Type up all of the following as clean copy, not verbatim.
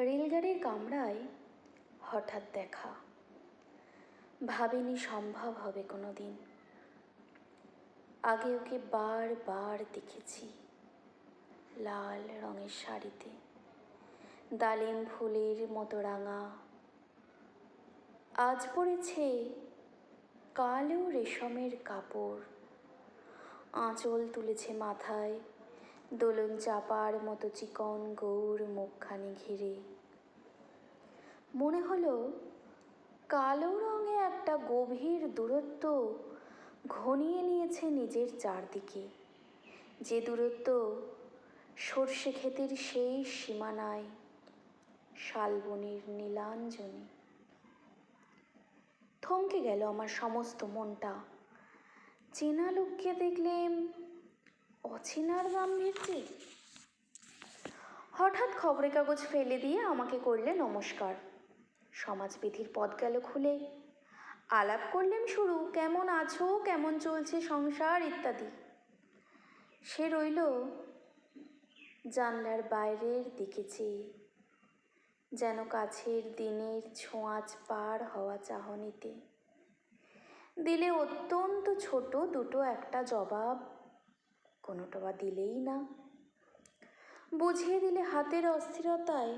রেলগাড়ির কামরায় হঠাৎ দেখা, ভাবিনি সম্ভব হবে কোনো দিন। আগে ওকে বারবার দেখেছি লাল রঙের শাড়িতে, ডালিম ফুলের মতো রাঙা। আজ পরেছে কালো রেশমের কাপড়, আঁচল তুলেছে মাথায়, দোলন চাপার মতো চিকন গৌর মুখখানি ঘিরে। মনে হলো কালো রঙে একটা গভীর দূরত্ব ঘনিয়ে নিয়েছে নিজের চারদিকে, যে দূরত্ব সর্ষে ক্ষেতের সেই সীমানায়, শালবনির নীলাঞ্জনে। থমকে গেল আমার সমস্ত মনটা। চেনা লোককে দেখলে অচেনার গাম্ভীর্যে। হঠাৎ খবরের কাগজ ফেলে দিয়ে আমাকে করলে নমস্কার। সমাজবিধির পথ গেল খুলে। আলাপ করলেন শুরু, কেমন আছো, কেমন চলছে সংসার ইত্যাদি। সে রইল জানলার বাইরের দিকে চেয়ে, যেন কাছের দিনের ছোঁয়াচ পার হওয়া চাহনিতে। দিলে অত্যন্ত ছোট দুটো একটা জবাব, কোনোটা বা দিলেই না। বুঝিয়ে দিলে হাতের অস্থিরতায়,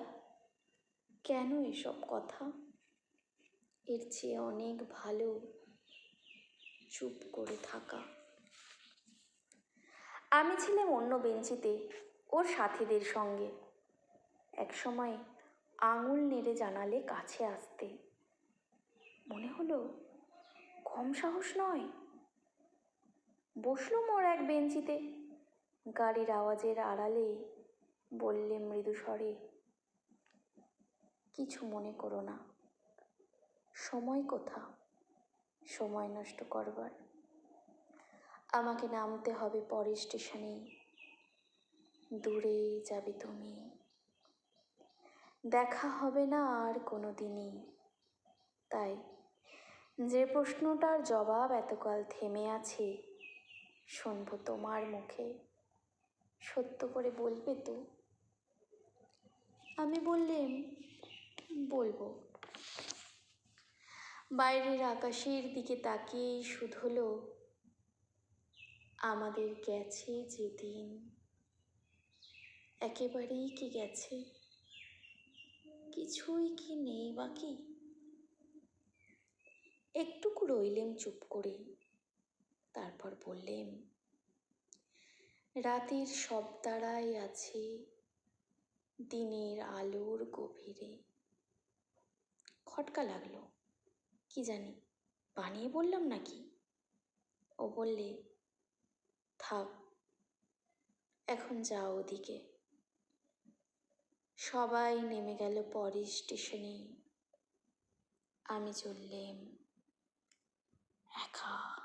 কেন এসব কথা? এর চেয়ে অনেক ভালো চুপ করে থাকা। আমি ছিলাম অন্য বেঞ্চিতে ওর সাথীদের সঙ্গে। একসময় আঙুল নেড়ে জানালে কাছে আসতে। মনে হলো কম সাহস নয়। বসলুম ওর এক বেঞ্চিতে। গাড়ির আওয়াজের আড়ালে বললে মৃদু স্বরে, কিছু মনে করো না। সময় কোথা সময় নষ্ট করবার? আমাকে নামতে হবে পরের স্টেশনে। দূরে যাবে তুমি, দেখা হবে না আর কোনো দিনই। তাই যে প্রশ্নটার জবাব এতকাল থেমে আছে, শুনব তোমার মুখে। সত্য করে বলবে তো? আমি বললেম, বলবো। বাইরের আকাশের দিকে তাকিয়েই শুধলো, আমাদের গেছে যেদিন। একেবারেই কি গেছে? কিছুই কি নেই বাকি? একটুকু রইলেম চুপ করে। তারপর বললেম, রাতের সব তারাই আছে দিনের আলোর গভীরে। খটকা লাগলো, কি জানি বানিয়ে বললাম নাকি। ও বললে, থাক এখন যাও ওদিকে। সবাই নেমে গেল পরের স্টেশনে। আমি চললেম একা।